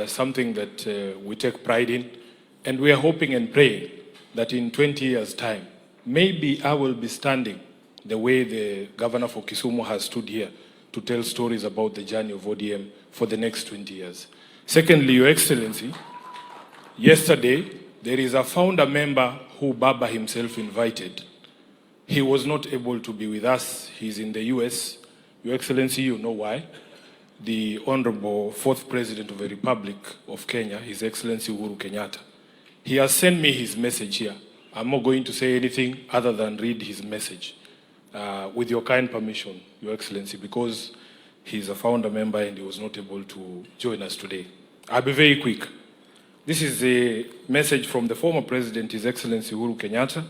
something that we take pride in, and we are hoping and praying that in 20 years' time, maybe I will be standing the way the governor for Kisumu has stood here to tell stories about the journey of ODM for the next 20 years. Secondly, Your Excellency, yesterday, there is a founder member who Baba himself invited. He was not able to be with us. He's in the US. Your Excellency, you know why. The Honorable Fourth President of the Republic of Kenya, His Excellency Uhuru Kenyatta, he has sent me his message here. I'm not going to say anything other than read his message. With your kind permission, Your Excellency, because he's a founder member and he was not able to join us today. I'll be very quick. This is a message from the former President, His Excellency Uhuru Kenyatta,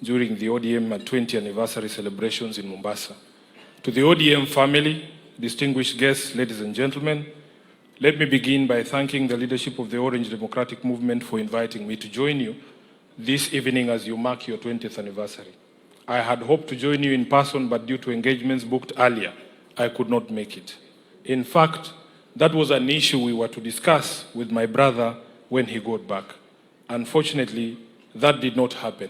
during the ODM 20th anniversary celebrations in Mombasa. To the ODM family, distinguished guests, ladies and gentlemen, let me begin by thanking the leadership of the Orange Democratic Movement for inviting me to join you this evening as you mark your 20th anniversary. I had hoped to join you in person, but due to engagements booked earlier, I could not make it. In fact, that was an issue we were to discuss with my brother when he got back. Unfortunately, that did not happen.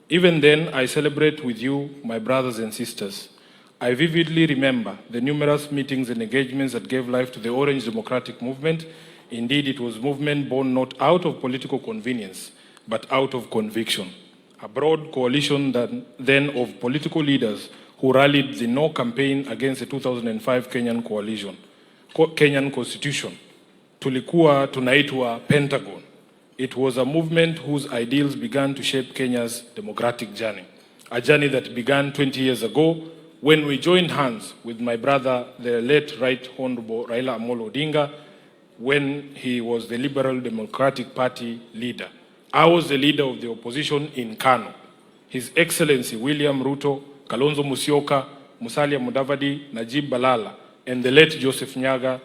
Even then, I celebrate with you, my brothers and sisters. I vividly remember the numerous meetings and engagements that gave life to the Orange Democratic Movement. Indeed, it was a movement born not out of political convenience, but out of conviction. A broad coalition then of political leaders who rallied the No campaign against the 2005 Kenyan Constitution. Tulikuwa tunaitwa Pentagon. It was a movement whose ideals began to shape Kenya's democratic journey. A journey that began 20 years ago when we joined hands with my brother, the late Right Honorable Raila Amolo Odinga, when he was the Liberal Democratic Party leader. I was the leader of the opposition in Kano. His Excellency William Ruto, Kalonzo Musyoka, Musalia Mudavadi, Najib Balala, and the late Joseph Nyaga.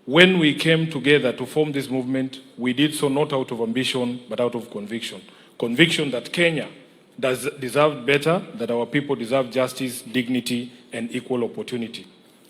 When we came together to form this movement, we did so not out of ambition, but out of conviction. Conviction that Kenya deserved better, that our people deserve justice, dignity, and equal opportunity.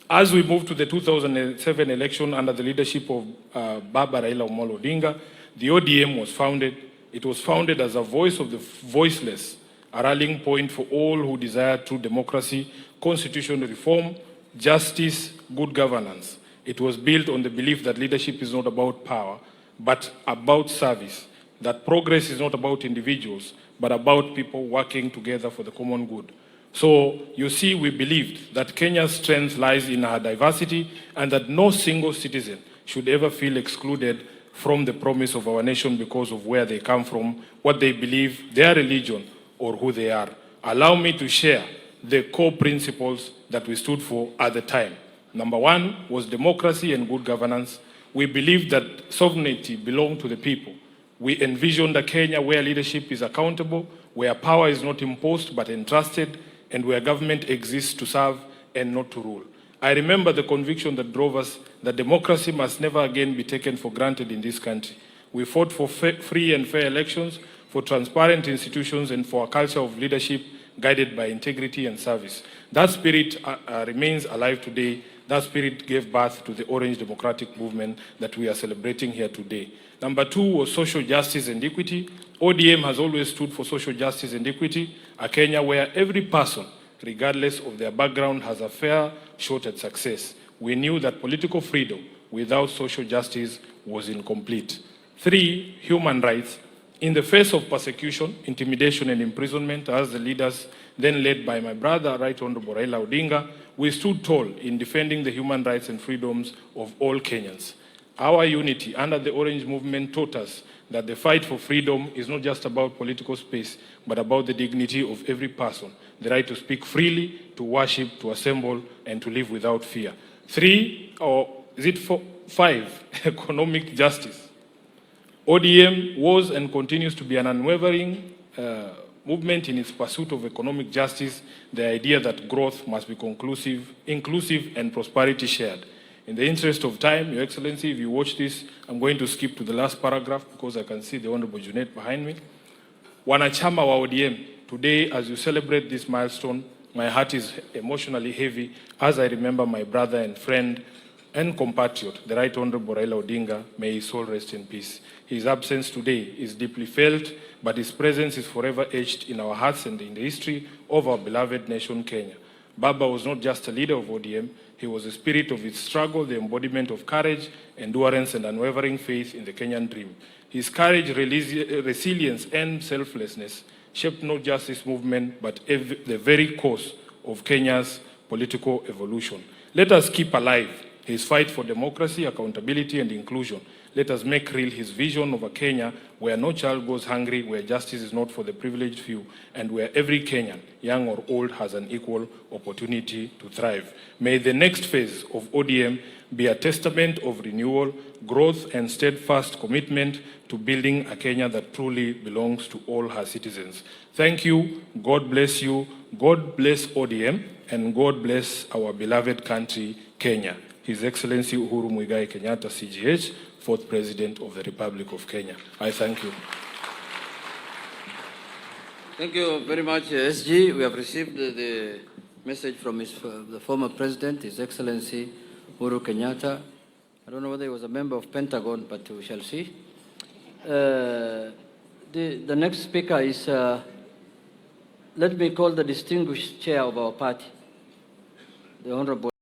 As we moved to the 2007 election under the leadership of Baba Raila Amolo Odinga, the ODM was founded. It was founded as a voice of the voiceless, a rallying point for all who desire true democracy, constitutional reform, justice, good governance. It was built on the belief that leadership is not about power, but about service, that progress is not about individuals, but about people working together for the common good. So, you see, we believed that Kenya's strength lies in our diversity and that no single citizen should ever feel excluded from the promise of our nation because of where they come from, what they believe, their religion, or who they are. Allow me to share the core principles that we stood for at the time. Number one was democracy and good governance. We believed that sovereignty belonged to the people. We envisioned a Kenya where leadership is accountable, where power is not imposed but entrusted, and where government exists to serve and not to rule. I remember the conviction that drove us that democracy must never again be taken for granted in this country. We fought for free and fair elections, for transparent institutions, and for a culture of leadership guided by integrity and service. That spirit remains alive today. That spirit gave birth to the Orange Democratic Movement that we are celebrating here today. Number two was social justice and equity. ODM has always stood for social justice and equity, a Kenya where every person, regardless of their background, has a fair shot at success. We knew that political freedom without social justice was incomplete. Three, human rights. In the face of persecution, intimidation, and imprisonment, as the leaders then led by my brother, Right Honorable Raila Odinga, we stood tall in defending the human rights and freedoms of all Kenyans. Our unity under the Orange Movement taught us that the fight for freedom is not just about political space, but about the dignity of every person, the right to speak freely, to worship, to assemble, and to live without fear. Three, or is it five, economic justice. ODM was and continues to be an unwavering movement in its pursuit of economic justice, the idea that growth must be inclusive, and prosperity shared. In the interest of time, Your Excellency, if you watch this, I'm going to skip to the last paragraph because I can see the Honorable Junet behind me. Wanachama wa ODM, today as you celebrate this milestone, my heart is emotionally heavy as I remember my brother and friend, and compatriot, the Right Honorable Raila Odinga, may his soul rest in peace. His absence today is deeply felt, but his presence is forever etched in our hearts and in the history of our beloved nation, Kenya. Baba was not just a leader of ODM, he was the spirit of its struggle, the embodiment of courage, endurance, and unwavering faith in the Kenyan dream. His courage, resilience, and selflessness shaped not just this movement, but the very course of Kenya's political evolution. Let us keep alive his fight for democracy, accountability, and inclusion. Let us make real his vision of a Kenya where no child goes hungry, where justice is not for the privileged few, and where every Kenyan, young or old, has an equal opportunity to thrive. May the next phase of ODM be a testament of renewal, growth, and steadfast commitment to building a Kenya that truly belongs to all her citizens. Thank you. God bless you. God bless ODM, and God bless our beloved country, Kenya. His Excellency Uhuru Kenyatta, CGH, 4th President of the Republic of Kenya. I thank you. Thank you very much, SG. We have received the message from the former President, His Excellency Uhuru Kenyatta. I don't know whether he was a member of Pentagon, but we shall see. The next speaker is, let me call the distinguished chair of our party, the Honorable